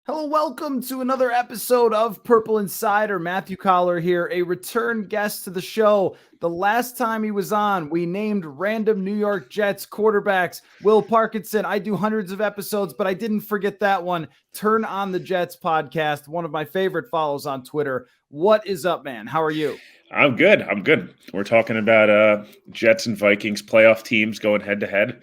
Hello, welcome to another episode of Purple Insider. Matthew Coller here, a return guest to the show. The last time he was on, we named random New York Jets quarterbacks. Will Parkinson, I do hundreds of episodes, but I didn't forget that one. Turn on the Jets podcast, one of my favorite follows on Twitter. What is up, man? How are you? I'm good. We're talking about Jets and Vikings playoff teams going head to head.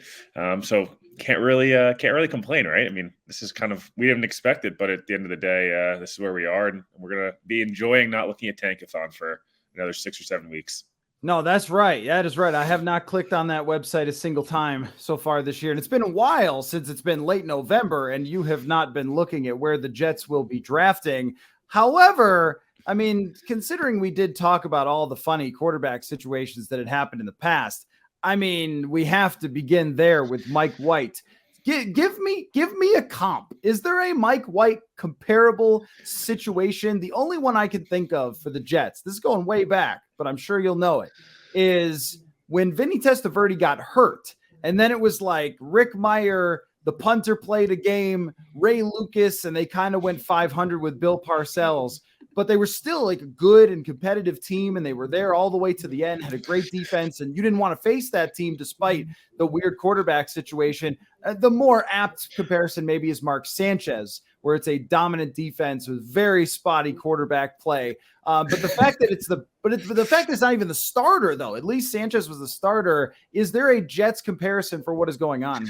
So can't really complain, right? I mean, this is kind of we didn't expect it, but at the end of the day, this is where we are, and we're gonna be enjoying not looking at Tankathon for another 6 or 7 weeks. No, that's right. That is right. I have not clicked on that website a single time so far this year. And it's been a while since it's been late November, and you have not been looking at where the Jets will be drafting. However, I mean, considering we did talk about all the funny quarterback situations that had happened in the past, I mean, we have to begin there with Mike White. Give me a comp. Is there a Mike White comparable situation? The only one I can think of for the Jets, this is going way back, but I'm sure you'll know it, is when Vinny Testaverde got hurt. And then it was like Rick Meyer, the punter, played a game, Ray Lucas, and they kind of went 500 with Bill Parcells. But they were still like a good and competitive team, and they were there all the way to the end, had a great defense, and you didn't want to face that team despite the weird quarterback situation. The more apt comparison maybe is Mark Sanchez, where it's a dominant defense with very spotty quarterback play. But the fact that the fact that it's not even the starter, though, at least Sanchez was the starter. Is there a Jets comparison for what is going on?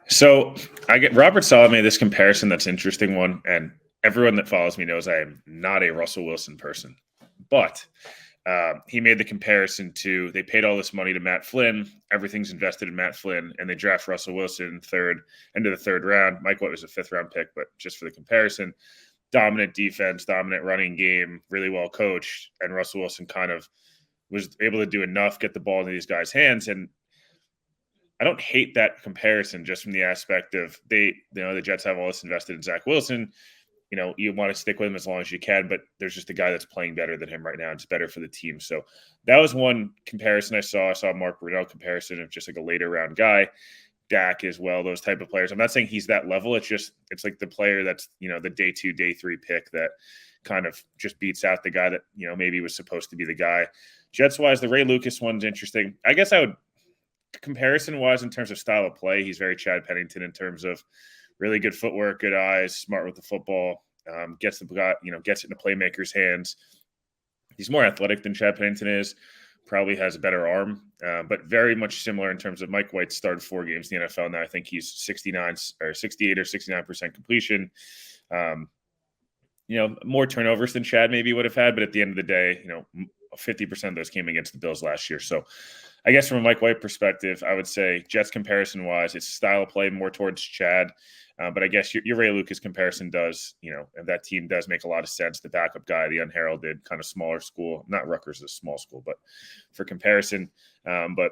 So I get Robert Saleh made this comparison that's an interesting one, and everyone that follows me knows I am not a Russell Wilson person, but he made the comparison to they paid all this money to Matt Flynn. Everything's invested in Matt Flynn, and they draft Russell Wilson into the third round. Mike White was a fifth-round pick, but just for the comparison, dominant defense, dominant running game, really well coached, and Russell Wilson kind of was able to do enough, get the ball into these guys' hands. And I don't hate that comparison just from the aspect of the Jets have all this invested in Zac Wilson. You want to stick with him as long as you can, but there's just a guy that's playing better than him right now. It's better for the team. So that was one comparison I saw. I saw a Mark Brunell comparison of just like a later round guy. Dak as well, those type of players. I'm not saying he's that level. It's like the player that's, the day 2, day 3 pick that kind of just beats out the guy that, maybe was supposed to be the guy. Jets-wise, the Ray Lucas one's interesting. I guess I would, comparison-wise, in terms of style of play, he's very Chad Pennington in terms of really good footwork, good eyes, smart with the football, gets it into playmakers' hands. He's more athletic than Chad Pennington is, probably has a better arm, but very much similar in terms of Mike White started 4 games in the NFL. Now I think he's 68 or 69% completion. More turnovers than Chad maybe would have had, but at the end of the day, 50% of those came against the Bills last year. So I guess from a Mike White perspective, I would say Jets comparison-wise, it's style of play more towards Chad. But I guess your Ray Lucas comparison does, and that team does make a lot of sense. The backup guy, the unheralded kind of smaller school, not Rutgers is a small school, but for comparison. But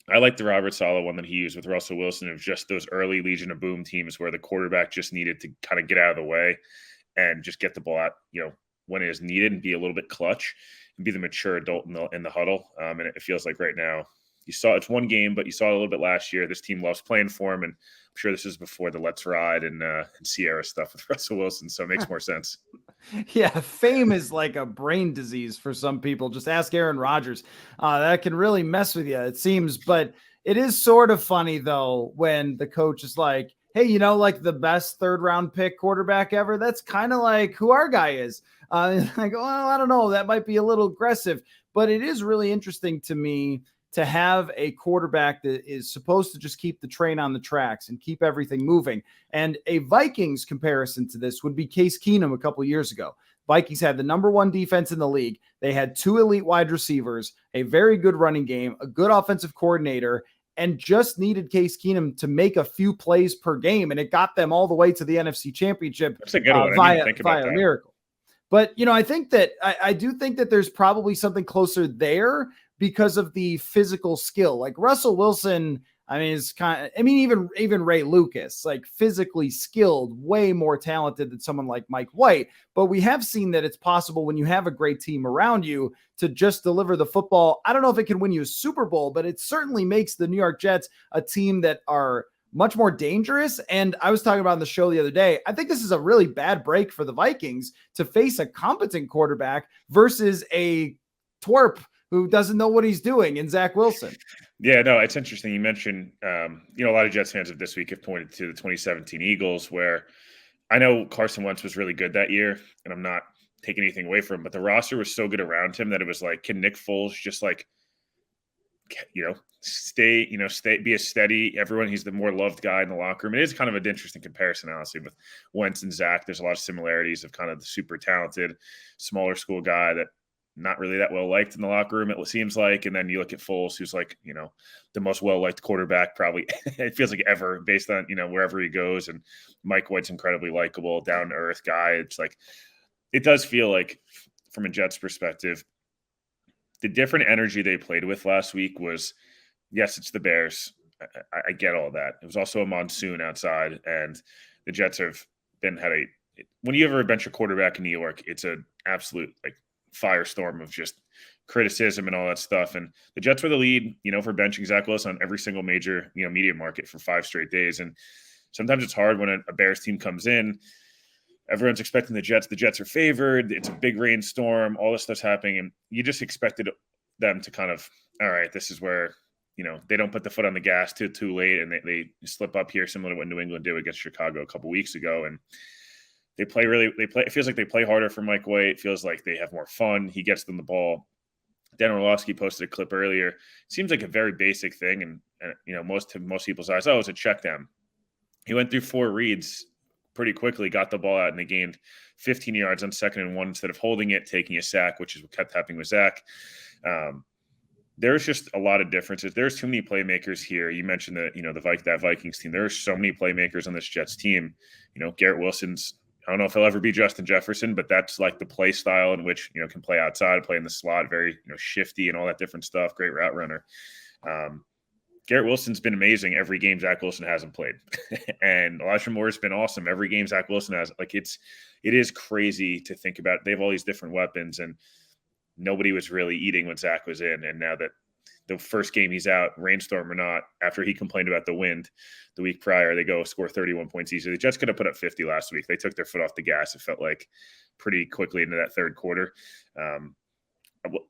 I like the Robert Saleh one that he used with Russell Wilson of just those early Legion of Boom teams where the quarterback just needed to kind of get out of the way and just get the ball out, when it is needed and be a little bit clutch and be the mature adult in the huddle. And it feels like right now, you saw it's one game, but you saw it a little bit last year. This team loves playing for him, and I'm sure this is before the Let's Ride and Sierra stuff with Russell Wilson, so it makes more sense. Yeah, fame is like a brain disease for some people. Just ask Aaron Rodgers. That can really mess with you, it seems. But it is sort of funny, though, when the coach is like, hey, like the best third-round pick quarterback ever, that's kind of like who our guy is. I go, well, I don't know. That might be a little aggressive. But it is really interesting to me to have a quarterback that is supposed to just keep the train on the tracks and keep everything moving. And a Vikings comparison to this would be Case Keenum a couple years ago. Vikings had the number 1 defense in the league. They had 2 elite wide receivers, a very good running game, a good offensive coordinator, and just needed Case Keenum to make a few plays per game. And it got them all the way to the NFC Championship. That's a good one. I didn't think about via that. miracle. But, I think that I do think that there's probably something closer there because of the physical skill. Like Russell Wilson, is even Ray Lucas, like physically skilled, way more talented than someone like Mike White. But we have seen that it's possible when you have a great team around you to just deliver the football. I don't know if it can win you a Super Bowl, but it certainly makes the New York Jets a team that are much more dangerous. And I was talking about on the show the other day, I think this is a really bad break for the Vikings to face a competent quarterback versus a twerp who doesn't know what he's doing in Zac Wilson. Yeah, no, it's interesting. You mentioned, a lot of Jets fans of this week have pointed to the 2017 Eagles, where I know Carson Wentz was really good that year, and I'm not taking anything away from him, but the roster was so good around him that it was like, can Nick Foles just stay, be a steady everyone? He's the more loved guy in the locker room. It is kind of an interesting comparison, honestly, with Wentz and Zach. There's a lot of similarities of kind of the super talented, smaller school guy that not really that well liked in the locker room, it seems like. And then you look at Foles, who's like, the most well liked quarterback probably it feels like ever, based on, wherever he goes. And Mike White's incredibly likable, down to earth guy. It's like, it does feel like, from a Jets perspective, the different energy they played with last week was, yes, it's the Bears. I get all that. It was also a monsoon outside, and the Jets have when you ever bench a quarterback in New York, it's an absolute firestorm of just criticism and all that stuff. And the Jets were the lead, for benching Zac Wilson on every single major, media market for 5 straight days. And sometimes it's hard when a Bears team comes in. Everyone's expecting the Jets. The Jets are favored. It's a big rainstorm. All this stuff's happening. And you just expected them to kind of, all right, this is where, they don't put the foot on the gas too late, and they slip up here, similar to what New England did against Chicago a couple weeks ago. And it feels like they play harder for Mike White. It feels like they have more fun. He gets them the ball. Dan Orlovsky posted a clip earlier. It seems like a very basic thing. And most people's eyes, it's a check down. He went through 4 reads pretty quickly, got the ball out, and they gained 15 yards on 2nd and 1 instead of holding it, taking a sack, which is what kept happening with Zach. There's just a lot of differences. There's too many playmakers here. You mentioned that, that Vikings team. There are so many playmakers on this Jets team. Garrett Wilson's, I don't know if he'll ever be Justin Jefferson, but that's like the play style in which, can play outside, play in the slot, very, shifty and all that different stuff. Great route runner. Garrett Wilson's been amazing every game Zac Wilson hasn't played. And Elijah Moore's been awesome every game Zac Wilson has. It is crazy to think about. They have all these different weapons, and nobody was really eating when Zach was in. And now that the first game he's out, rainstorm or not, after he complained about the wind the week prior, they go score 31 points easily. The Jets could have put up 50 last week. They took their foot off the gas, it felt like, pretty quickly into that third quarter.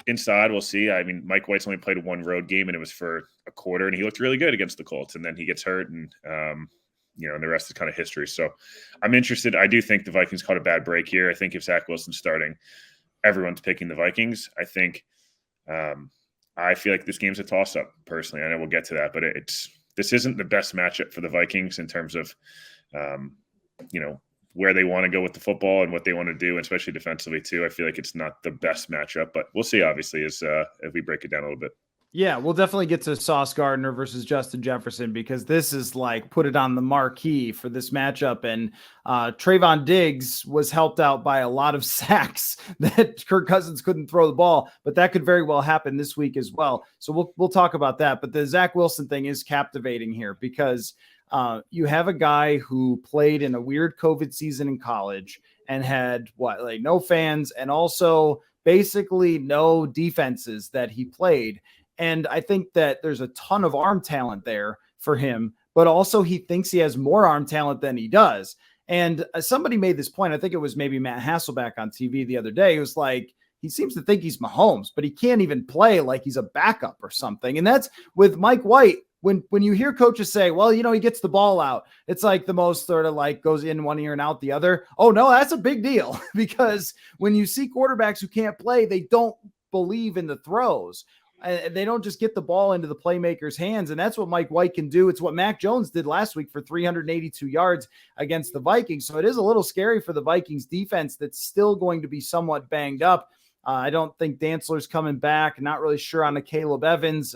Inside, we'll see. I mean, Mike White's only played 1 road game, and it was for a quarter, and he looked really good against the Colts. And then he gets hurt, and and the rest is kind of history. So I'm interested. I do think the Vikings caught a bad break here. I think if Zac Wilson's starting, everyone's picking the Vikings. I think I feel like this game's a toss-up, personally. I know we'll get to that, but this isn't the best matchup for the Vikings in terms of, where they want to go with the football and what they want to do, and especially defensively too. I feel like it's not the best matchup, but we'll see, obviously, as we break it down a little bit. Yeah, we'll definitely get to Sauce Gardner versus Justin Jefferson, because this is like put it on the marquee for this matchup. And Trayvon Diggs was helped out by a lot of sacks that Kirk Cousins couldn't throw the ball, but that could very well happen this week as well. So we'll talk about that. But the Zac Wilson thing is captivating here, because you have a guy who played in a weird COVID season in college and had no fans, and also basically no defenses that he played. And I think that there's a ton of arm talent there for him, but also he thinks he has more arm talent than he does. And somebody made this point. I think it was maybe Matt Hasselbeck on TV the other day. It was like, he seems to think he's Mahomes, but he can't even play like he's a backup or something. And that's with Mike White. When you hear coaches say, well, he gets the ball out, it's like the most sort of like goes in one ear and out the other. Oh no, that's a big deal, because when you see quarterbacks who can't play, they don't believe in the throws. They don't just get the ball into the playmakers' hands, and that's what Mike White can do. It's what Mac Jones did last week for 382 yards against the Vikings. So it is a little scary for the Vikings defense that's still going to be somewhat banged up. I don't think Dantzler's coming back. Not really sure on the Caleb Evans.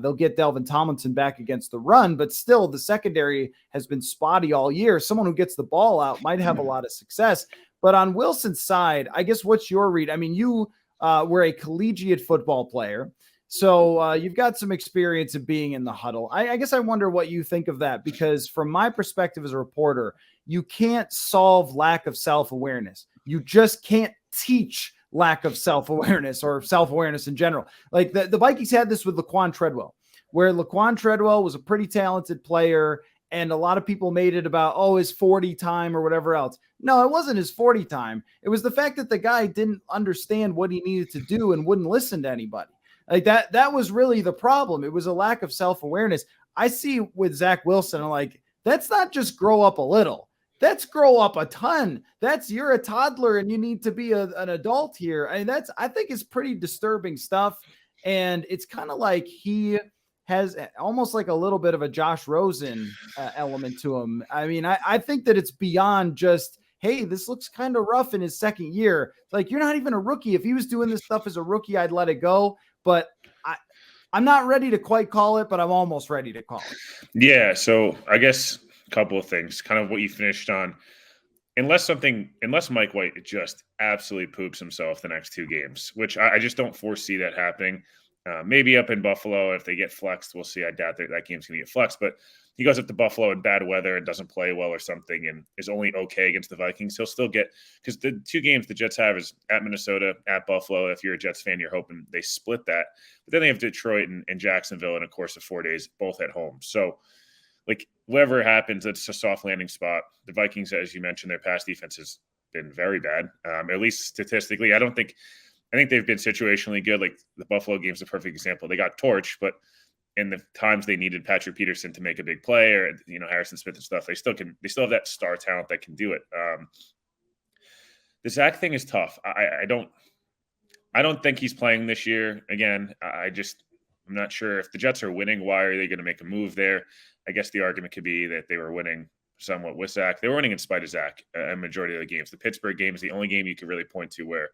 They'll get Delvin Tomlinson back against the run, but still the secondary has been spotty all year. Someone who gets the ball out might have a lot of success. But on Wilson's side, I guess what's your read? I mean, you were a collegiate football player. So you've got some experience of being in the huddle. I guess I wonder what you think of that, because from my perspective as a reporter, you can't solve lack of self-awareness. You just can't teach lack of self-awareness or self-awareness in general. Like the Vikings had this with Laquan Treadwell, where Laquan Treadwell was a pretty talented player, And a lot of people made it about, oh, his 40 time or whatever else. No, it wasn't his 40 time. It was the fact that the guy didn't understand what he needed to do and wouldn't listen to anybody. Like that was really the problem. It was a lack of self-awareness. I see with Zac Wilson, I'm like, that's not just grow up a little. That's grow up a ton. You're a toddler and you need to be an adult here. I mean, I think is pretty disturbing stuff. And it's kind of like he has almost like a little bit of a Josh Rosen element to him. I mean, I think that it's beyond just, hey, this looks kind of rough in his second year. Like, you're not even a rookie. If he was doing this stuff as a rookie, I'd let it go. But I'm not ready to quite call it, but I'm almost ready to call it. Yeah. So I guess a couple of things, kind of what you finished on. Unless Mike White just absolutely poops himself the next two games, which I just don't foresee that happening. Maybe up in Buffalo, if they get flexed, we'll see. I doubt that game's going to get flexed, but he goes up to Buffalo in bad weather and doesn't play well or something and is only okay against the Vikings. He'll still get, because the two games the Jets have is at Minnesota, at Buffalo. If you're a Jets fan, you're hoping they split that. But then they have Detroit and Jacksonville in a course of 4 days, both at home. So, like, whatever happens, it's a soft landing spot. The Vikings, as you mentioned, their pass defense has been very bad, at least statistically. I think they've been situationally good. Like, the Buffalo game's a perfect example. They got torched, but in the times they needed Patrick Peterson to make a big play, or Harrison Smith and stuff, they still have that star talent that can do it. The Zach thing is tough. I don't think he's playing this year again. I'm not sure if the Jets are winning. Why are they going to make a move there? I guess the argument could be that they were winning somewhat with Zach. They were winning in spite of Zach a majority of the games. The Pittsburgh game is the only game you could really point to where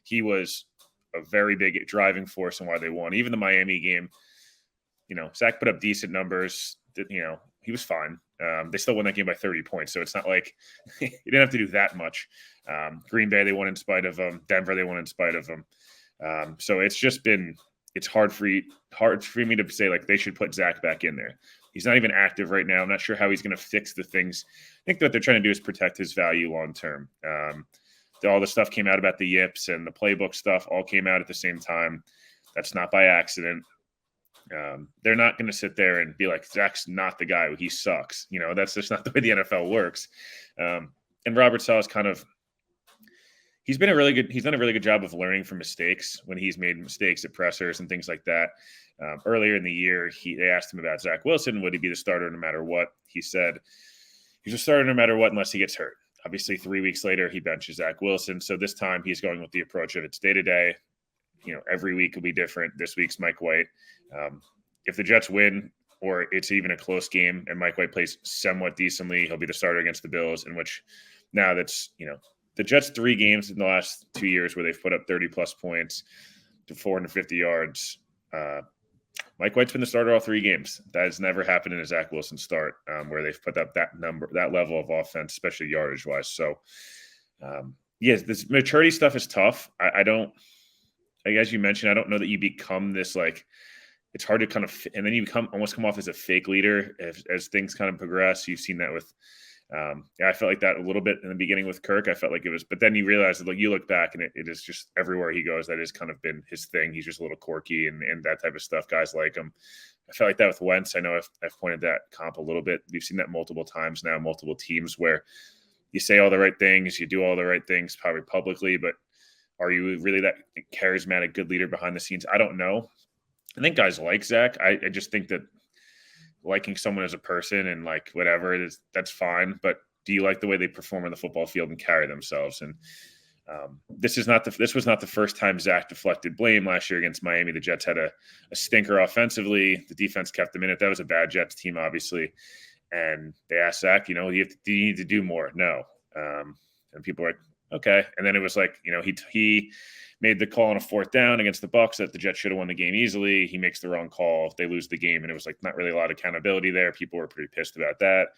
he was a very big driving force and why they won. Even the Miami game, Zach put up decent numbers. He was fine. They still won that game by 30 points, so it's not like he didn't have to do that much. Green Bay, they won in spite of him. Denver, they won in spite of him. So it's hard for me to say like they should put Zach back in there. He's not even active right now. I'm not sure how he's going to fix the things. I think what they're trying to do is protect his value long term. All the stuff came out about the yips and the playbook stuff all came out at the same time. That's not by accident. They're not going to sit there and be like, Zach's not the guy. He sucks. That's just not the way the NFL works. And Robert Saleh is he's done a really good job of learning from mistakes when he's made mistakes at pressers and things like that. Earlier in the year, they asked him about Zac Wilson. Would he be the starter no matter what? He said he's a starter no matter what unless he gets hurt. Obviously, 3 weeks later, he benches Zac Wilson. So this time he's going with the approach of it's day-to-day. Every week will be different. This week's Mike White. If the Jets win or it's even a close game and Mike White plays somewhat decently, he'll be the starter against the Bills, in which now that's, the Jets 3 games in the last 2 years where they've put up 30-plus points to 450 yards. Mike White's been the starter all 3 games. That has never happened in a Zac Wilson start where they've put up that level of offense, especially yardage-wise. So, yes, this maturity stuff is tough. As you mentioned, I don't know that you become this, like, it's hard to kind of, and then you almost come off as a fake leader as things kind of progress. You've seen that with, I felt like that a little bit in the beginning with Kirk. I felt like it was, but then you realize that, like, you look back and it is just everywhere he goes, that has kind of been his thing. He's just a little quirky and that type of stuff. Guys like him. I felt like that with Wentz. I know I've pointed that comp a little bit. We've seen that multiple times now, multiple teams where you say all the right things, you do all the right things, probably publicly, but are you really that charismatic, good leader behind the scenes? I don't know. I think guys like Zach. I just think that liking someone as a person and like whatever it is, that's fine. But do you like the way they perform on the football field and carry themselves? And this was not the first time Zach deflected blame last year against Miami. The Jets had a stinker offensively. The defense kept them in it. That was a bad Jets team, obviously. And they asked Zach, do you need to do more? No. And people were like, okay. And then it was like, he made the call on a 4th down against the Bucs that the Jets should have won the game easily. He makes the wrong call. They lose the game. And it was like not really a lot of accountability there. People were pretty pissed about that.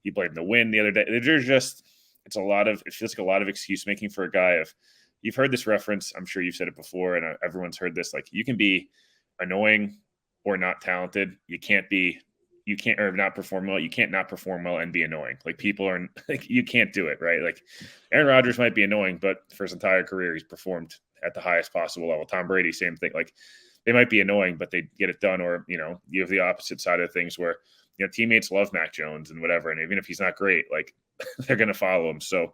He blamed the win the other day. It feels like a lot of excuse making for a guy you've heard this reference. I'm sure you've said it before and everyone's heard this. Like, you can be annoying or not talented. You can't not perform well. You can't not perform well and be annoying. Like, people are like, you can't do it, right? Like, Aaron Rodgers might be annoying, but for his entire career, he's performed at the highest possible level. Tom Brady, same thing. Like, they might be annoying, but they get it done. Or, you have the opposite side of things where teammates love Mac Jones and whatever, and even if he's not great, like they're going to follow him. So,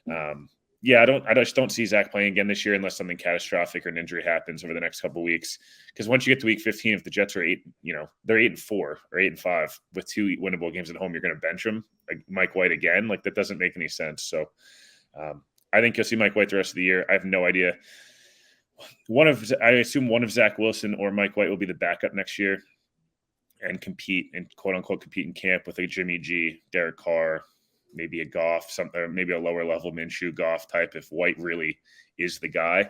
I just don't see Zac playing again this year unless something catastrophic or an injury happens over the next couple of weeks. Because once you get to week 15, if the Jets are they're 8-4 or 8-5 with 2 winnable games at home, you're going to bench him, like Mike White again. Like that doesn't make any sense. So, I think you'll see Mike White the rest of the year. I have no idea. I assume one of Zac Wilson or Mike White will be the backup next year and compete and quote unquote compete in camp with a Jimmy G, Derek Carr, maybe a Goff, maybe a lower level Minshew Goff type if White really is the guy.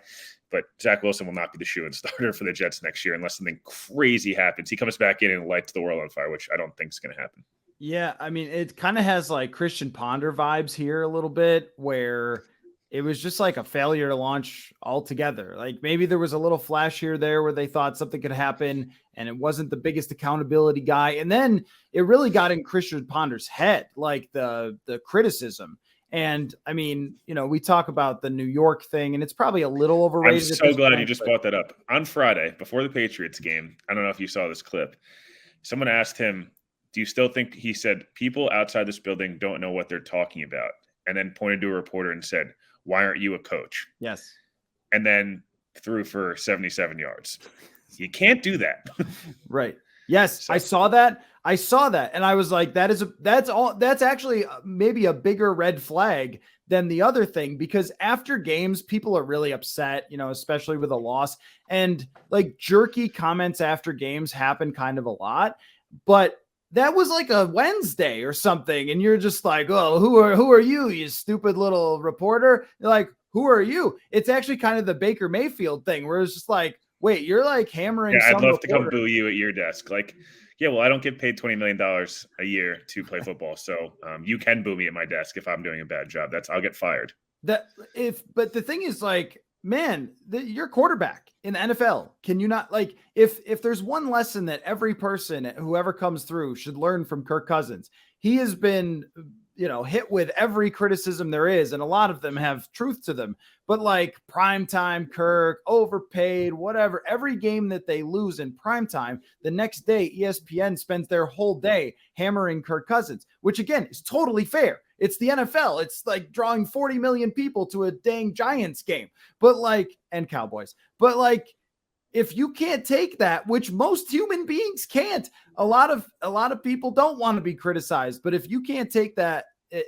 But Zac Wilson will not be the shoe-in starter for the Jets next year unless something crazy happens. He comes back in and lights the world on fire, which I don't think is going to happen. Yeah, I mean, it kind of has like Christian Ponder vibes here a little bit, where it was just like a failure to launch altogether. Like maybe there was a little flash here or there where they thought something could happen and it wasn't the biggest accountability guy. And then it really got in Christian Ponder's head, like the criticism. And I mean, we talk about the New York thing and it's probably a little overrated. I'm so glad you just brought that up. On Friday, before the Patriots game, I don't know if you saw this clip. Someone asked him, do you still think, he said, people outside this building don't know what they're talking about? And then pointed to a reporter and said, why aren't you a coach? Yes. And then threw for 77 yards. You can't do that. Right. Yes. So. I saw that. And I was like, that's actually maybe a bigger red flag than the other thing, because after games, people are really upset, especially with a loss, and like jerky comments after games happen kind of a lot, but that was like a Wednesday or something. And you're just like, oh, who are you, you stupid little reporter? You're like, who are you? It's actually kind of the Baker Mayfield thing where it's just like, wait, you're like hammering. Yeah, I'd love to come boo you at your desk. Like, yeah, well, I don't get paid $20 million a year to play football. So you can boo me at my desk if I'm doing a bad job. I'll get fired. But the thing is like, man, you're quarterback in the NFL. Can you not, like, if there's one lesson that every person, whoever comes through, should learn from Kirk Cousins, he has been, hit with every criticism there is. And a lot of them have truth to them, but like primetime Kirk, overpaid, whatever, every game that they lose in primetime, the next day, ESPN spends their whole day hammering Kirk Cousins, which again is totally fair. It's the NFL. It's like drawing 40 million people to a dang Giants game, and Cowboys. But like, if you can't take that, which most human beings can't, a lot of people don't want to be criticized. But if you can't take that,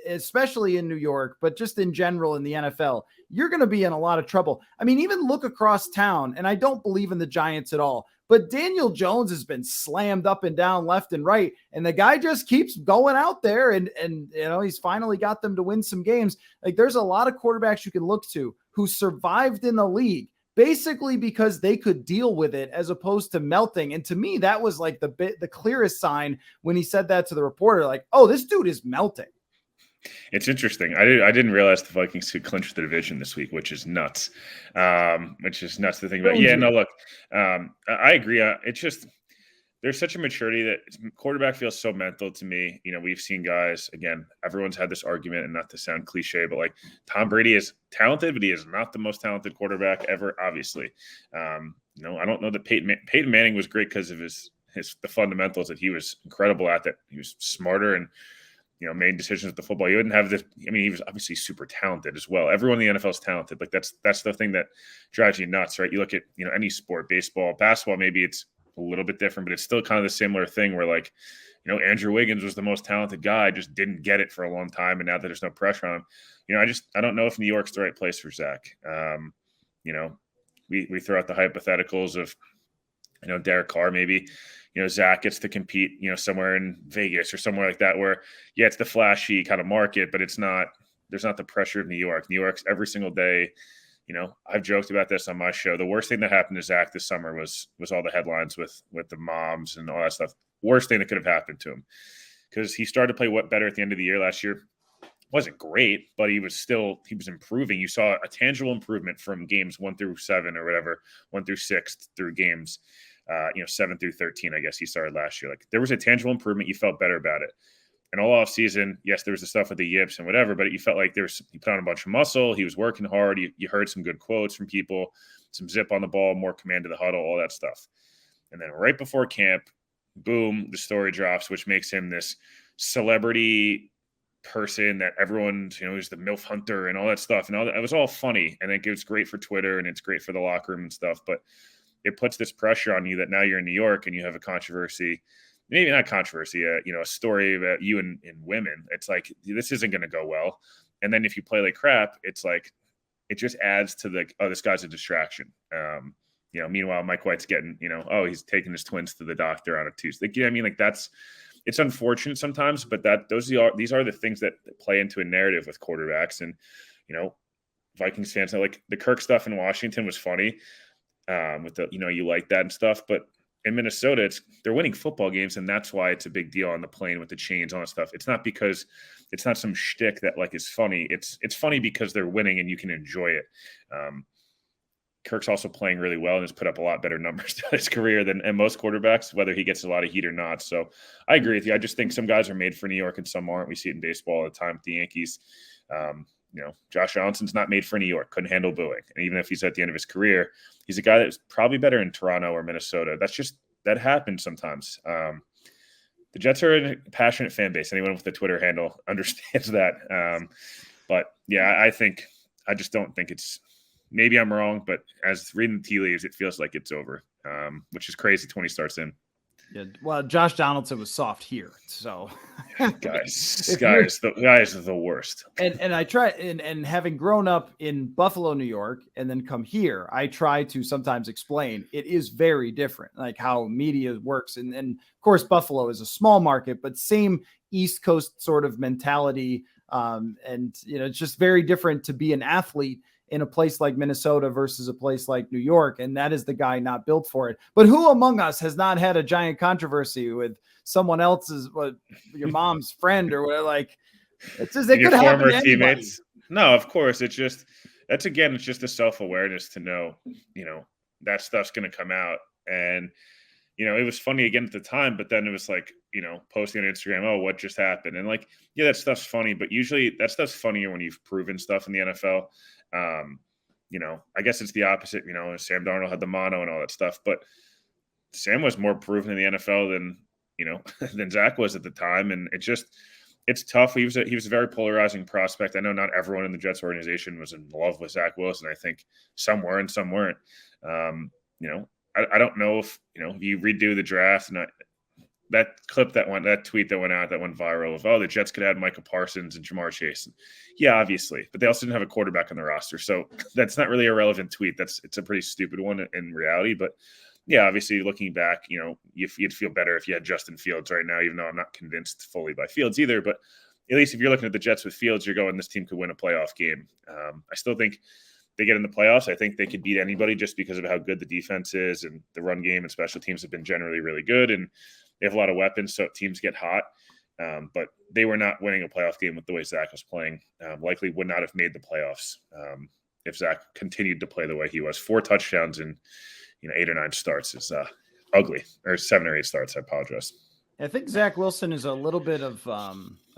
especially in New York, but just in general in the NFL, you're going to be in a lot of trouble. I mean, even look across town, and I don't believe in the Giants at all, but Daniel Jones has been slammed up and down, left and right, and the guy just keeps going out there, and he's finally got them to win some games. Like, there's a lot of quarterbacks you can look to who survived in the league basically because they could deal with it as opposed to melting. And to me, that was like the clearest sign when he said that to the reporter, like, oh, this dude is melting. It's interesting. I didn't realize the Vikings could clinch the division this week, which is nuts. To think about. Yeah, no, look, I agree. It's just, there's such a maturity that quarterback feels so mental to me. We've seen guys, again, everyone's had this argument, and not to sound cliche, but like Tom Brady is talented, but he is not the most talented quarterback ever, obviously. I don't know that Peyton Manning was great because of the fundamentals that he was incredible at, that he was smarter and made decisions with the football. He wouldn't have this. I mean, he was obviously super talented as well. Everyone in the NFL is talented. Like that's the thing that drives you nuts, right? You look at, any sport, baseball, basketball, maybe it's a little bit different, but it's still kind of the similar thing where like, Andrew Wiggins was the most talented guy, just didn't get it for a long time. And now that there's no pressure on him, I don't know if New York's the right place for Zac. We throw out the hypotheticals of, Derek Carr, maybe, Zac gets to compete, somewhere in Vegas or somewhere like that where, yeah, it's the flashy kind of market, but there's not the pressure of New York. New York's every single day. I've joked about this on my show. The worst thing that happened to Zac this summer was all the headlines with the moms and all that stuff. Worst thing that could have happened to him, because he started to play better at the end of the year last year. Wasn't great, but he was improving. You saw a tangible improvement from games 1 through 7 or whatever, 1 through 6 through games, 7 through 13, I guess he started last year. Like, there was a tangible improvement. You felt better about it. And all off season, yes, there was the stuff with the yips and whatever, but you felt like he put on a bunch of muscle. He was working hard. You heard some good quotes from people, some zip on the ball, more command of the huddle, all that stuff. And then right before camp, boom, the story drops, which makes him this celebrity person that everyone, is the MILF hunter and all that stuff. And all that, it was all funny. And it was great for Twitter and it's great for the locker room and stuff. But it puts this pressure on you that now you're in New York and you have a controversy, maybe not controversy, a story about you and women. It's like, this isn't going to go well. And then if you play like crap, it's like, it just adds to this guy's a distraction. Meanwhile, Mike White's getting, he's taking his twins to the doctor on a Tuesday. You know what I mean? Like it's unfortunate sometimes, but these are the things that play into a narrative with quarterbacks. And, Vikings fans know, like the Kirk stuff in Washington was funny. With the, you like that and stuff, but in Minnesota, they're winning football games, and that's why it's a big deal on the plane with the chains, all that stuff. It's not because it's not some shtick that like is funny. It's funny because they're winning and you can enjoy it. Kirk's also playing really well and has put up a lot better numbers throughout his career than most quarterbacks, whether he gets a lot of heat or not. So I agree with you. I just think some guys are made for New York and some aren't. We see it in baseball all the time with the Yankees. Josh Allison's not made for New York, couldn't handle booing. And even if he's at the end of his career, he's a guy that's probably better in Toronto or Minnesota. That happens sometimes. The Jets are a passionate fan base. Anyone with a Twitter handle understands that. But yeah, I just don't think maybe I'm wrong, but as reading the tea leaves, it feels like it's over, which is crazy 20 starts in. Yeah, well, Josh Donaldson was soft here, so guys are the worst. And I try and having grown up in Buffalo, New York, and then come here, I try to sometimes explain it is very different, like how media works. And of course, Buffalo is a small market, but same East Coast sort of mentality. And it's just very different to be an athlete in a place like Minnesota versus a place like New York. And that is the guy not built for it. But who among us has not had a giant controversy with someone else's, your mom's friend or whatever? Like, it's just, it could happen to teammates. No, of course. It's just the self-awareness to know, that stuff's going to come out. And, it was funny again at the time, but then it was like, posting on Instagram, oh, what just happened? And like, yeah, that stuff's funny, but usually that stuff's funnier when you've proven stuff in the NFL. I guess it's the opposite. Sam Darnold had the mono and all that stuff, but Sam was more proven in the NFL than Zach was at the time. And it's tough. He was a very polarizing prospect. I know not everyone in the Jets organization was in love with Zac Wilson. I think some were and some weren't. I don't know if you redo the draft and that tweet that went out that went viral of, the Jets could add Micah Parsons and Jamar Chase. Yeah, obviously, but they also didn't have a quarterback on the roster. So that's not really a relevant tweet. It's a pretty stupid one in reality, but yeah, obviously looking back, you'd feel better if you had Justin Fields right now, even though I'm not convinced fully by Fields either, but at least if you're looking at the Jets with Fields, you're going, this team could win a playoff game. I still think they get in the playoffs. I think they could beat anybody just because of how good the defense is, and the run game and special teams have been generally really good. And they have a lot of weapons, so teams get hot. But they were not winning a playoff game with the way Zach was playing. Likely would not have made the playoffs if Zach continued to play the way he was. 4 touchdowns in 8 or 9 starts is ugly, or 7 or 8 starts. I apologize. I think Zac Wilson is a little bit of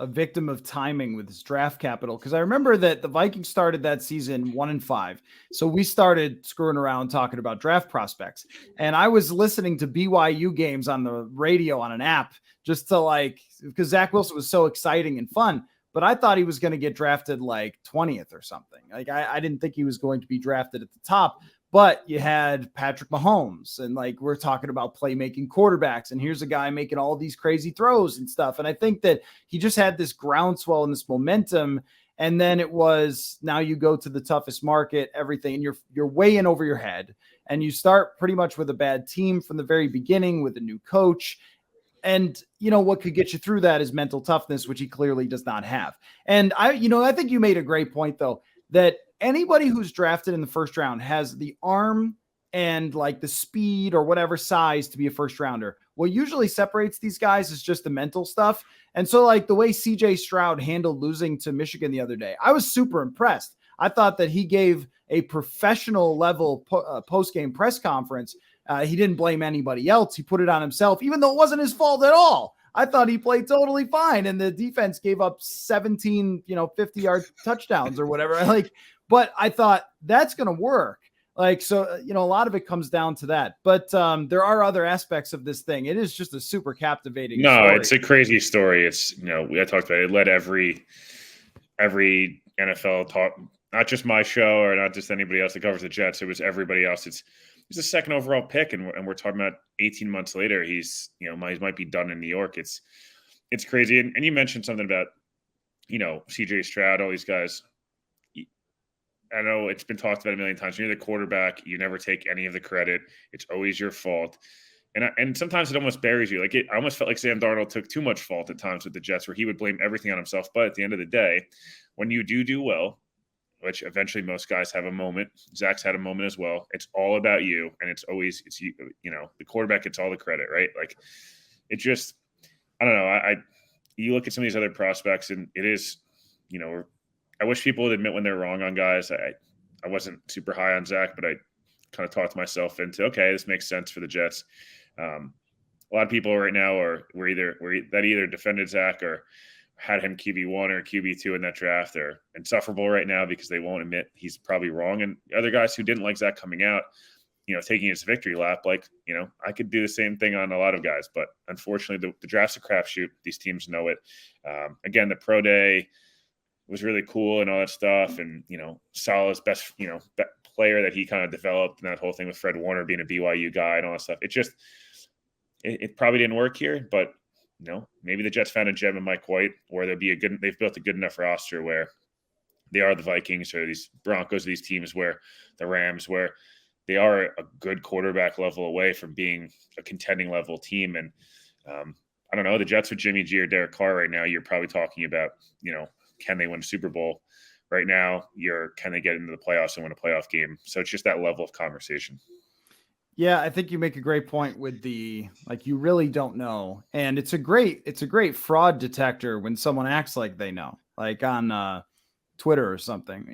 a victim of timing with his draft capital, because I remember that the Vikings started that season 1-5. So we started screwing around talking about draft prospects. And I was listening to BYU games on the radio on an app just to because Zac Wilson was so exciting and fun. But I thought he was going to get drafted like 20th or something. I didn't think he was going to be drafted at the top. But you had Patrick Mahomes, and we're talking about playmaking quarterbacks, and here's a guy making all these crazy throws and stuff. And I think that he just had this groundswell and this momentum. And then it was, now you go to the toughest market, everything, and you're way in over your head. And you start pretty much with a bad team from the very beginning with a new coach. And what could get you through that is mental toughness, which he clearly does not have. And I think you made a great point, though, that anybody who's drafted in the first round has the arm and the speed or whatever size to be a first rounder. What usually separates these guys is just the mental stuff. And so the way CJ Stroud handled losing to Michigan the other day, I was super impressed. I thought that he gave a professional level post-game press conference. He didn't blame anybody else. He put it on himself, even though it wasn't his fault at all. I thought he played totally fine, and the defense gave up 17, 50-yard touchdowns or whatever. But I thought that's going to work. Like, so, a lot of it comes down to that. But there are other aspects of this thing. It is just a super captivating No, story. it's a crazy story. It's, we had talked about it. It led every NFL talk, not just my show or not just anybody else that covers the Jets. It was everybody else. He's the second overall pick, and we're talking about 18 months later. He's, he might be done in New York. It's crazy. And you mentioned something about, CJ Stroud, all these guys. I know it's been talked about a million times. When you're the quarterback, you never take any of the credit. It's always your fault. And sometimes it almost buries you. I almost felt like Sam Darnold took too much fault at times with the Jets, where he would blame everything on himself. But at the end of the day, when you do well, which eventually most guys have a moment, Zach's had a moment as well. It's all about you, and it's you. The quarterback gets all the credit, right? Like, it just, I don't know. You look at some of these other prospects, and it is, I wish people would admit when they're wrong on guys. I wasn't super high on Zach, but I kind of talked myself into, okay, this makes sense for the Jets. A lot of people right now were either defended Zach or had him QB1 or QB2 in that draft. They're insufferable right now because they won't admit he's probably wrong. And other guys who didn't like Zach coming out, taking his victory lap, I could do the same thing on a lot of guys. But unfortunately, the draft's a crapshoot. These teams know it. Again, the pro day was really cool and all that stuff. And, Salah's best, player that he kind of developed, and that whole thing with Fred Warner being a BYU guy and all that stuff. It just, it probably didn't work here, but maybe the Jets found a gem in Mike White, or they've built a good enough roster where they are the Vikings or these Broncos, these teams where the Rams, where they are a good quarterback level away from being a contending level team. And I don't know, the Jets with Jimmy G or Derek Carr right now, you're probably talking about, can they win a Super Bowl? Right now, can they get into the playoffs and win a playoff game? So it's just that level of conversation. Yeah, I think you make a great point with you really don't know. And it's a great fraud detector when someone acts like they know, like on Twitter or something.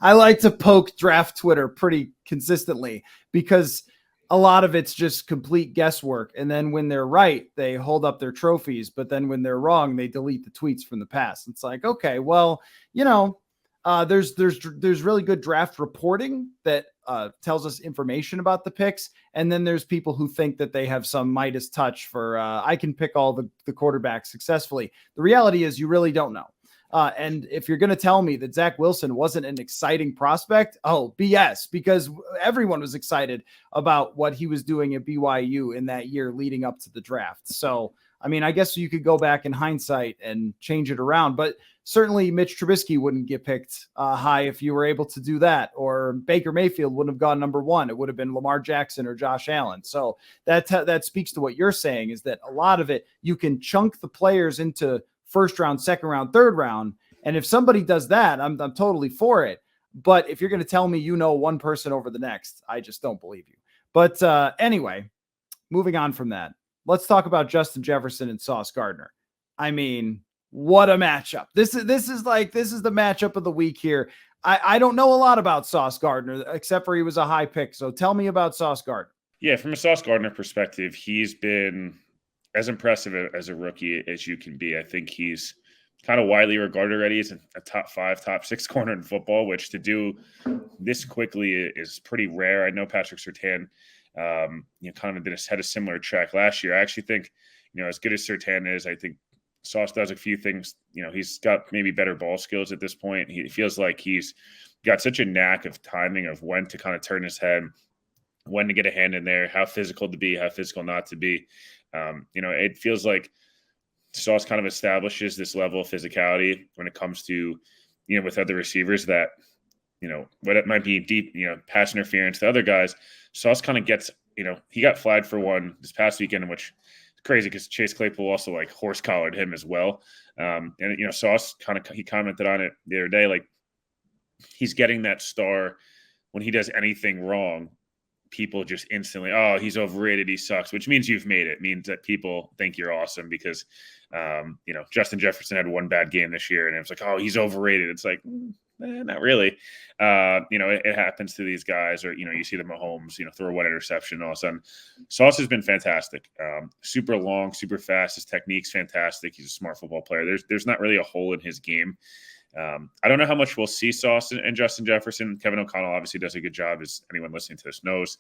I like to poke draft Twitter pretty consistently because a lot of it's just complete guesswork. And then when they're right, they hold up their trophies. But then when they're wrong, they delete the tweets from the past. It's like, okay, well, there's really good draft reporting that tells us information about the picks. And then there's people who think that they have some Midas touch for, I can pick all the quarterbacks successfully. The reality is you really don't know. And if you're going to tell me that Zac Wilson wasn't an exciting prospect, BS, because everyone was excited about what he was doing at BYU in that year leading up to the draft. So, I mean, I guess you could go back in hindsight and change it around, but certainly Mitch Trubisky wouldn't get picked high if you were able to do that, or Baker Mayfield wouldn't have gone number one. It would have been Lamar Jackson or Josh Allen. So that speaks to what you're saying, is that a lot of it, you can chunk the players into first round, second round, third round. And if somebody does that, I'm totally for it. But if you're going to tell me, one person over the next, I just don't believe you. But anyway, moving on from that, let's talk about Justin Jefferson and Sauce Gardner. I mean, what a matchup. This is the matchup of the week here. I don't know a lot about Sauce Gardner, except for he was a high pick. So tell me about Sauce Gardner. Yeah, from a Sauce Gardner perspective, he's been as impressive as a rookie as you can be. I think he's kind of widely regarded already as a top 5, top 6 corner in football, which to do this quickly is pretty rare. I know Patrick Surtain, kind of had a similar track last year. I actually think, as good as Surtain is, I think Sauce does a few things. He's got maybe better ball skills at this point. He feels like he's got such a knack of timing of when to kind of turn his head, when to get a hand in there, how physical to be, how physical not to be. It feels like Sauce kind of establishes this level of physicality when it comes to, with other receivers that, what it might be deep, pass interference to other guys. Sauce kind of gets, he got flagged for one this past weekend, in which is crazy because Chase Claypool also horse collared him as well. Sauce he commented on it the other day, he's getting that star when he does anything wrong. People just instantly, he's overrated, he sucks, which means you've made it. It means that people think you're awesome because, Justin Jefferson had one bad game this year and it was like, he's overrated. It's like, not really. It happens to these guys, or, you see the Mahomes, throw one interception, all of a sudden. Sauce has been fantastic. Super long, super fast. His technique's fantastic. He's a smart football player. There's not really a hole in his game. I don't know how much we'll see Sauce and Justin Jefferson. Kevin O'Connell obviously does a good job, as anyone listening to this knows.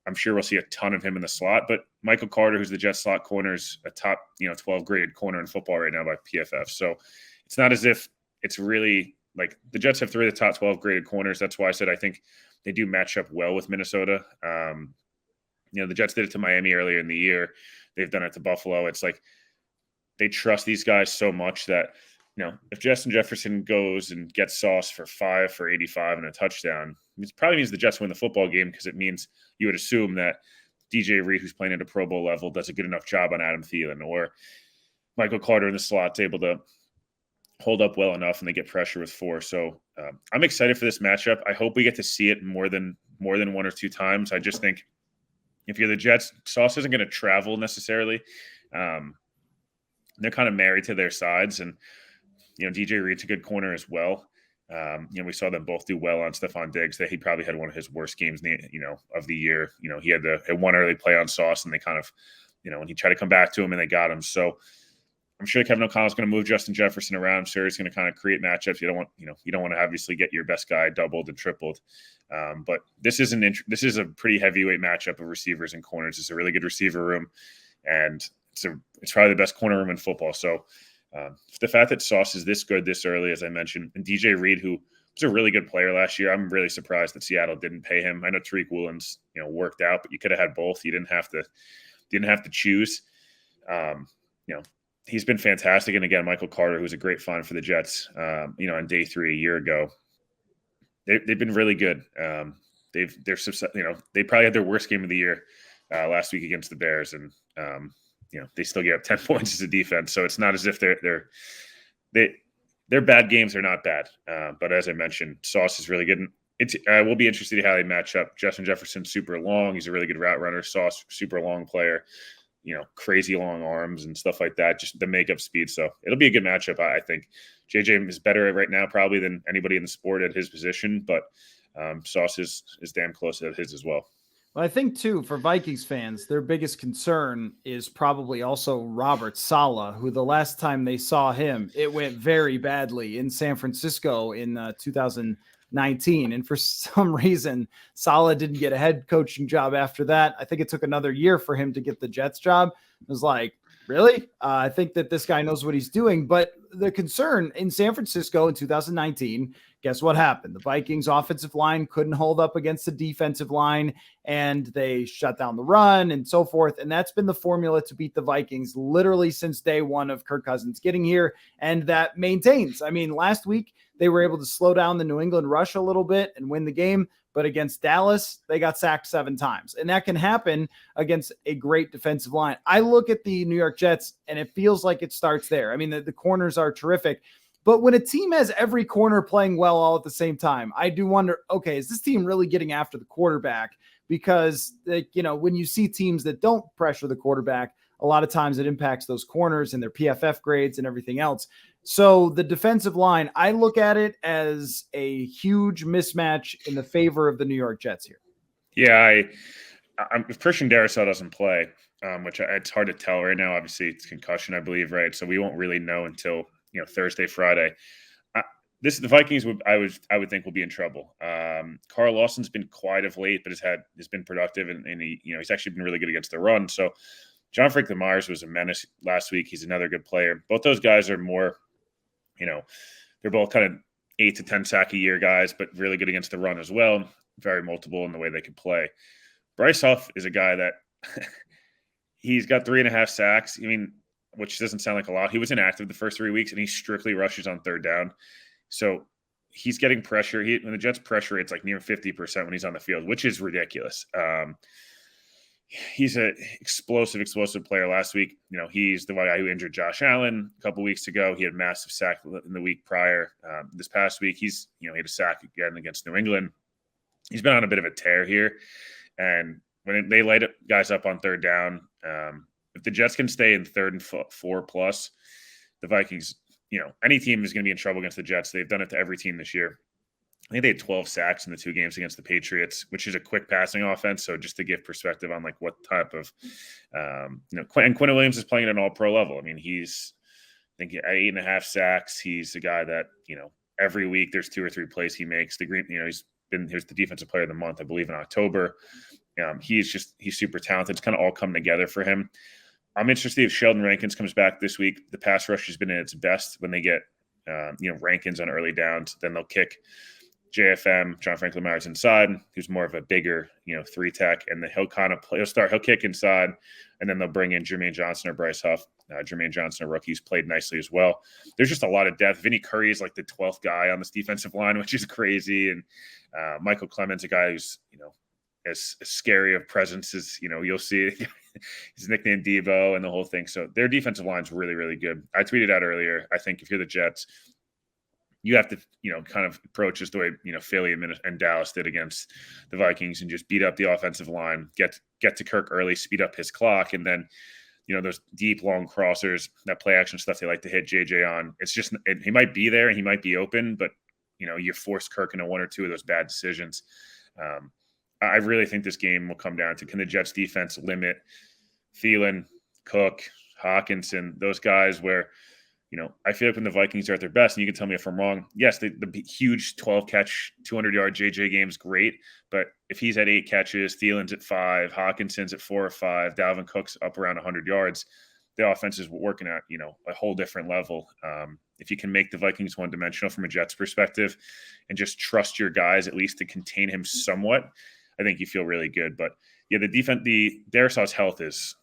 I'm sure we'll see a ton of him in the slot, but Michael Carter, who's the Jets slot corner, is a top 12 graded corner in football right now by PFF. So it's not as if it's really like the Jets have 3 of the top 12 graded corners. That's why I said I think they do match up well with Minnesota. The Jets did it to Miami earlier in the year. They've done it to Buffalo. It's like they trust these guys so much that, if Justin Jefferson goes and gets Sauce for 5 for 85 and a touchdown, it probably means the Jets win the football game, because it means you would assume that DJ Reed, who's playing at a Pro Bowl level, does a good enough job on Adam Thielen, or Michael Carter in the slot's able to hold up well enough and they get pressure with 4. So I'm excited for this matchup. I hope we get to see it more than 1 or 2 times. I just think if you're the Jets, Sauce isn't going to travel necessarily. They're kind of married to their sides, and DJ Reed's a good corner as well. We saw them both do well on Stephon Diggs. That he probably had one of his worst games, of the year. He had one early play on Sauce, and they kind of, when he tried to come back to him, and they got him. So I'm sure Kevin O'Connell's going to move Justin Jefferson around. I'm sure he's going to kind of create matchups. You don't want to obviously get your best guy doubled and tripled. But this is a pretty heavyweight matchup of receivers and corners. It's a really good receiver room, and it's probably the best corner room in football. So the fact that Sauce is this good this early, as I mentioned, and DJ Reed, who was a really good player last year, I'm really surprised that Seattle didn't pay him. I know Tariq Woolen's worked out, but you could have had both. You didn't have to choose. He's been fantastic. And again, Michael Carter, who's a great find for the Jets, on day 3 a year ago, they've been really good. They probably had their worst game of the year last week against the Bears, and they still gave up 10 points as a defense. So it's not as if their bad games are not bad. But as I mentioned, Sauce is really good. And we'll be interested to see how they match up. Justin Jefferson, super long. He's a really good route runner. Sauce, super long player. Crazy long arms and stuff like that, just the makeup speed. So it'll be a good matchup. I think JJ is better right now probably than anybody in the sport at his position, but Sauce is damn close to his as well. Well, I think too, for Vikings fans, their biggest concern is probably also Robert Saleh, who the last time they saw him, it went very badly in San Francisco in 2019. And for some reason, Saleh didn't get a head coaching job after that. I think it took another year for him to get the Jets job. It was like, really? I think that this guy knows what he's doing. But the concern in San Francisco in 2019, guess what happened? The Vikings offensive line couldn't hold up against the defensive line, and they shut down the run and so forth. And that's been the formula to beat the Vikings literally since day 1 of Kirk Cousins getting here. And that maintains. I mean, last week they were able to slow down the New England rush a little bit and win the game. But against Dallas, they got sacked 7 times. And that can happen against a great defensive line. I look at the New York Jets, and it feels like it starts there. I mean, the corners are terrific. But when a team has every corner playing well all at the same time, I do wonder, okay, is this team really getting after the quarterback? Because, when you see teams that don't pressure the quarterback, a lot of times it impacts those corners and their PFF grades and everything else. So the defensive line, I look at it as a huge mismatch in the favor of the New York Jets here. Yeah, if Christian Darrisaw doesn't play, which it's hard to tell right now. Obviously, it's concussion, I believe, right? So we won't really know until Thursday, Friday. The Vikings I would think will be in trouble. Carl Lawson's been quiet of late, but has been productive, and he's actually been really good against the run. So John Franklin Myers was a menace last week. He's another good player. Both those guys are more, they're both kind of 8 to 10 sack a year guys, but really good against the run as well. Very multiple in the way they can play. Bryce Huff is a guy that he's got 3.5 sacks. I mean, which doesn't sound like a lot. He was inactive the first 3 weeks, and he strictly rushes on 3rd down. So he's getting pressure. When the Jets pressure rate's like near 50% when he's on the field, which is ridiculous. He's an explosive player. Last week, he's the guy who injured Josh Allen a couple weeks ago. He had a massive sack in the week prior. This past week, he had a sack again against New England. He's been on a bit of a tear here. And when they light guys up on 3rd down, if the Jets can stay in 3rd and 4 plus, the Vikings, any team is going to be in trouble against the Jets. They've done it to every team this year. I think they had 12 sacks in the 2 games against the Patriots, which is a quick passing offense. So just to give perspective on like what type of, and Quinn Williams is playing at an all-pro level. I mean, he's, I think at 8.5 sacks, he's a guy that, every week there's 2 or 3 plays he makes. The green, he's the defensive player of the month, I believe, in October. He's super talented. It's kind of all come together for him. I'm interested if Sheldon Rankins comes back this week. The pass rush has been at its best when they get Rankins on early downs. Then they'll kick JFM, John Franklin Myers, inside, who's more of a bigger 3-tech, and then he'll kick inside, and then they'll bring in Jermaine Johnson or Bryce Huff. Jermaine Johnson, a rookie, who's played nicely as well. There's just a lot of depth. Vinny Curry is like the 12th guy on this defensive line, which is crazy, and Michael Clemens, a guy who's as scary of presence as you'll see. His nickname Debo and the whole thing. So their defensive line's really, really good. I tweeted out earlier, I think if you're the Jets, you have to, kind of approach this the way, Philly and Dallas did against the Vikings, and just beat up the offensive line, get to Kirk early, speed up his clock. And then, those deep, long crossers, that play action stuff they like to hit JJ on. It's just, he might be there and he might be open, but, you force Kirk into 1 or 2 of those bad decisions. I really think this game will come down to, can the Jets defense limit Thielen, Cook, Hawkinson, those guys where, I feel like when the Vikings are at their best, and you can tell me if I'm wrong, yes, the huge 12-catch, 200-yard JJ game is great, but if he's at 8 catches, Thielen's at 5, Hawkinson's at 4 or 5, Dalvin Cook's up around 100 yards, the offense is working at, a whole different level. If you can make the Vikings one-dimensional from a Jets perspective and just trust your guys at least to contain him somewhat, I think you feel really good. But yeah, the defense, Darrisaw's health is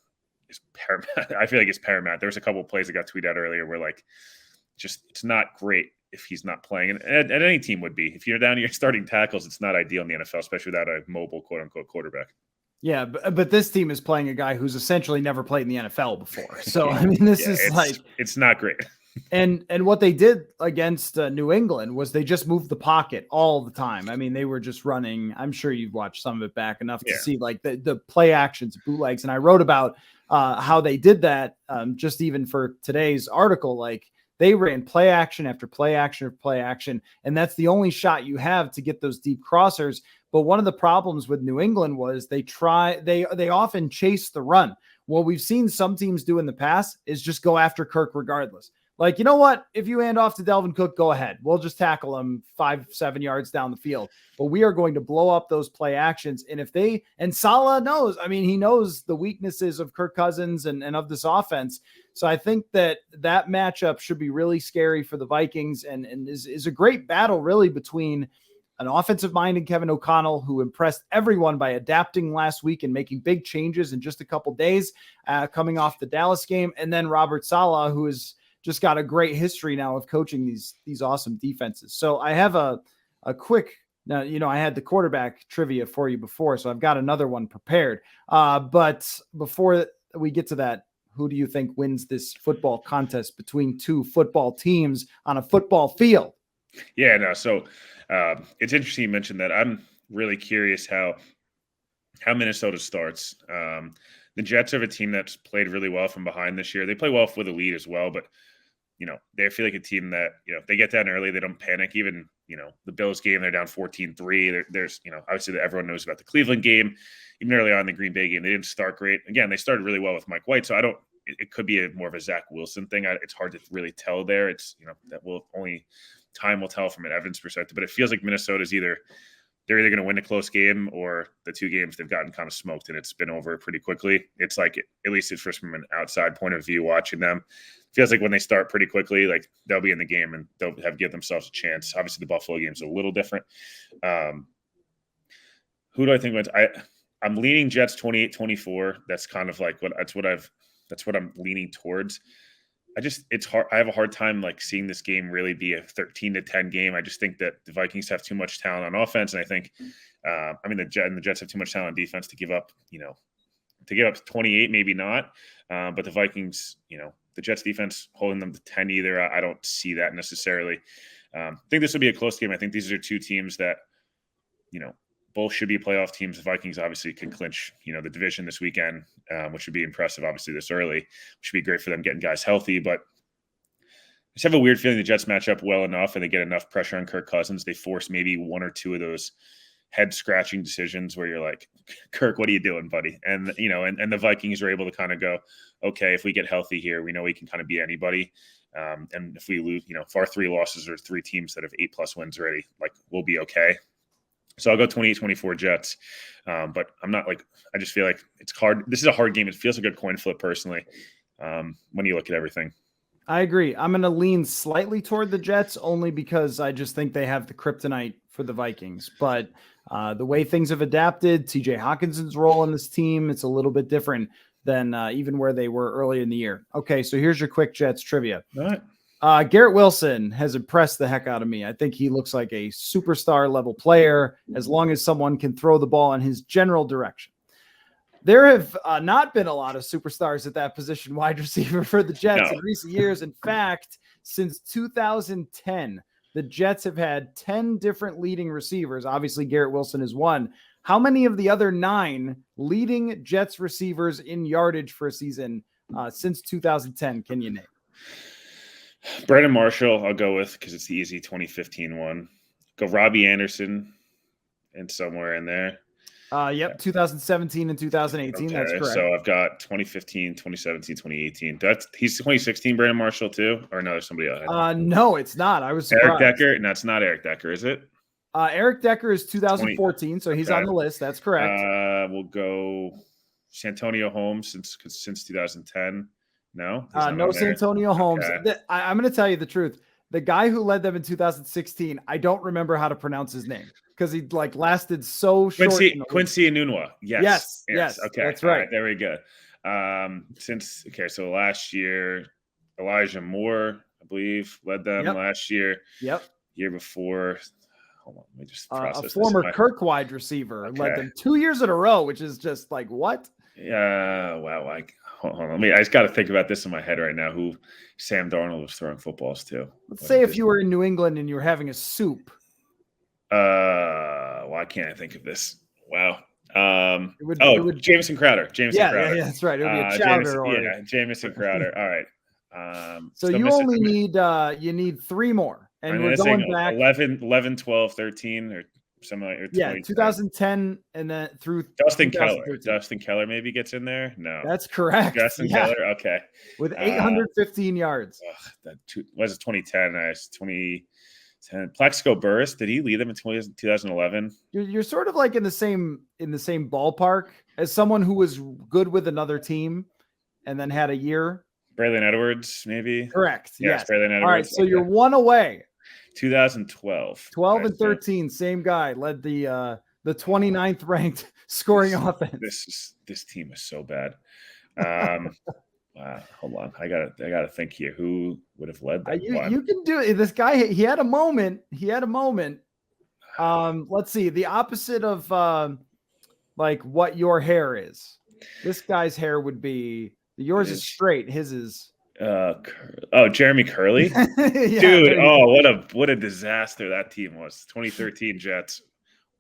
paramount. I feel like it's paramount. There was a couple of plays that got tweeted out earlier where it's not great if he's not playing. And any team would be. If you're down to your starting tackles, it's not ideal in the NFL, especially without a mobile quote unquote quarterback. Yeah, but this team is playing a guy who's essentially never played in the NFL before. So I mean, it's not great. And what they did against New England was they just moved the pocket all the time. I mean, they were just running. I'm sure you've watched some of it back enough to see like the play actions, bootlegs. And I wrote about how they did that just even for today's article. Like they ran play action after play action after play action. And that's the only shot you have to get those deep crossers. But one of the problems with New England was they often chase the run. What we've seen some teams do in the past is just go after Kirk regardless. Like, you know what? If you hand off to Dalvin Cook, go ahead. We'll just tackle him 5-7 yards down the field. But we are going to blow up those play actions. And Saleh knows, he knows the weaknesses of Kirk Cousins and of this offense. So I think that matchup should be really scary for the Vikings and is a great battle really between an offensive mind in Kevin O'Connell, who impressed everyone by adapting last week and making big changes in just a couple days coming off the Dallas game. And then Robert Saleh, who is just got a great history now of coaching these awesome defenses. So I have a quick, now, I had the quarterback trivia for you before, so I've got another one prepared. But before we get to that, who do you think wins this football contest between two football teams on a football field? Yeah, no. So it's interesting you mentioned that. I'm really curious how Minnesota starts. The Jets are a team that's played really well from behind this year. They play well with a lead as well, but they feel like a team that, if they get down early, they don't panic. Even, the Bills game, they're down 14-3. There's, obviously everyone knows about the Cleveland game. Even early on in the Green Bay game, they didn't start great. Again, they started really well with Mike White. So it could be more of a Zac Wilson thing. It's hard to really tell there. It's, time will tell from an Evans perspective, but it feels like Minnesota's they're either going to win a close game or the 2 games they've gotten kind of smoked and it's been over pretty quickly. It's like, at least it's just from an outside point of view, watching them, feels like when they start pretty quickly, like they'll be in the game and they'll give themselves a chance. Obviously the Buffalo game's a little different. Who do I think wins? I'm leaning Jets 28-24. That's kind of like that's what I'm leaning towards. It's hard. I have a hard time seeing this game really be a 13-10 game. I just think that the Vikings have too much talent on offense, and I think, the Jets have too much talent on defense to give up. To give up 28, maybe not. But the Vikings, the Jets defense holding them to 10 either. I don't see that necessarily. I think this will be a close game. I think these are 2 teams that, both should be playoff teams. The Vikings obviously can clinch, the division this weekend, which would be impressive, obviously, this early. Which would be great for them getting guys healthy. But I just have a weird feeling the Jets match up well enough and they get enough pressure on Kirk Cousins. They force maybe 1 or 2 of those head-scratching decisions where you're like, Kirk, what are you doing, buddy? And, and the Vikings are able to kind of go, okay, if we get healthy here, we know we can kind of be anybody. And if we lose, if our 3 losses are 3 teams that have 8+ wins already, like we'll be okay. So I'll go 28-24 Jets. But I'm not I just feel like it's hard. This is a hard game. It feels like a coin flip personally when you look at everything. I agree. I'm going to lean slightly toward the Jets only because I just think they have the kryptonite for the Vikings. But the way things have adapted, TJ Hawkinson's role in this team, it's a little bit different than even where they were early in the year. Okay, so here's your quick Jets trivia. All right. Garrett Wilson has impressed the heck out of me. I think he looks like a superstar level player as long as someone can throw the ball in his general direction. There have not been a lot of superstars at that position, wide receiver for the Jets in recent years. In fact, since 2010, the Jets have had 10 different leading receivers. Obviously, Garrett Wilson is one. How many of the other 9 leading Jets receivers in yardage for a season since 2010 can you name? Brandon Marshall, I'll go with because it's the easy 2015 one. Go Robbie Anderson and somewhere in there. Yep, 2017 and 2018. Okay, that's correct. So I've got 2015, 2017, 2018. He's 2016 Brandon Marshall too? Or no, there's somebody else. No, it's not. I was surprised. Eric Decker? No, it's not Eric Decker, is it? Eric Decker is 2014, so he's on the list. That's correct. We'll go Santonio Holmes since 2010. No? No Santonio Holmes. Okay. I'm going to tell you the truth. The guy who led them in 2016, I don't remember how to pronounce his name because he lasted so short. Quincy Enunwa. Yes. Okay. That's right. There we go. So last year, Elijah Moore, I believe, led them last year. Yep. Year before. Hold on, let me just process a former Kirk wide receiver led them 2 years in a row, which is just what? Yeah. Wow. Hold on. I just got to think about this in my head right now. Who Sam Darnold was throwing footballs to? Let's say if you were in New England and you were having a soup. Why can't I think of this? Wow. Jamison Crowder. Yeah, that's right. It would be a chowder. Jamison Crowder. All right. So you only need 3 more, and we're going back 11, 12, 13, or something like that. 2010, and then through Dustin Keller. Dustin Keller maybe gets in there. No, that's correct. Dustin Keller. Okay, with 815 yards. Was it 2010? Nice 2010. Plexico Burress, did he lead them in 2011? You're sort of in the same ballpark as someone who was good with another team and then had a year. Braylon Edwards, maybe. Correct. Yes. Braylon Edwards. All right, so you're 1 away. 2012. 12 and 13, same guy led the 29th ranked scoring offense. This team is so bad. Wow, hold on. I gotta think here. Who would have led that? You can do it. This guy, he had a moment. Let's see. The opposite of what your hair is. This guy's hair would be yours is straight. His is Jeremy Curley. Dude, what a disaster that team was. 2013 Jets.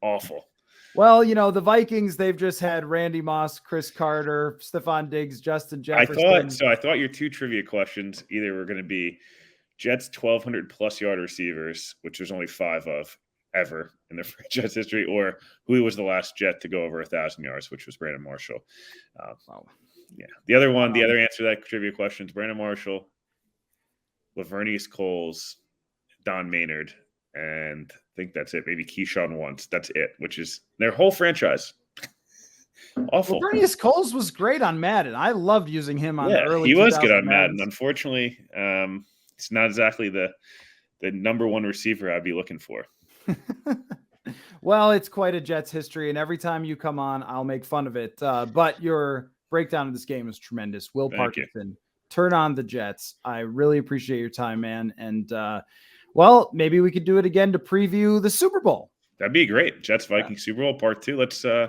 Awful. Well, the Vikings, they've just had Randy Moss, Chris Carter, Stephon Diggs, Justin Jefferson. I thought your 2 trivia questions either were going to be Jets 1,200 plus yard receivers, which there's only 5 of ever in the franchise history, or who was the last Jet to go over 1,000 yards, which was Brandon Marshall. Yeah. The other answer to that trivia question is Brandon Marshall, Lavernius Coles, Don Maynard, and I think that's it. Maybe Keyshawn once. That's it, which is their whole franchise. Awful. Lavernius Coles was great on Madden. I loved using him on the early. He was good on Madden. Unfortunately, it's not exactly the number 1 receiver I'd be looking for. Well, it's quite a Jets history, and every time you come on, I'll make fun of it. But your breakdown of this game is tremendous. Will Parkinson, turn on the Jets. I really appreciate your time, man. And well, maybe we could do it again to preview the Super Bowl. That'd be great. Jets Vikings Super Bowl Part 2. Let's do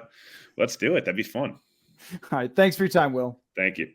it. That'd be fun. All right. Thanks for your time, Will. Thank you.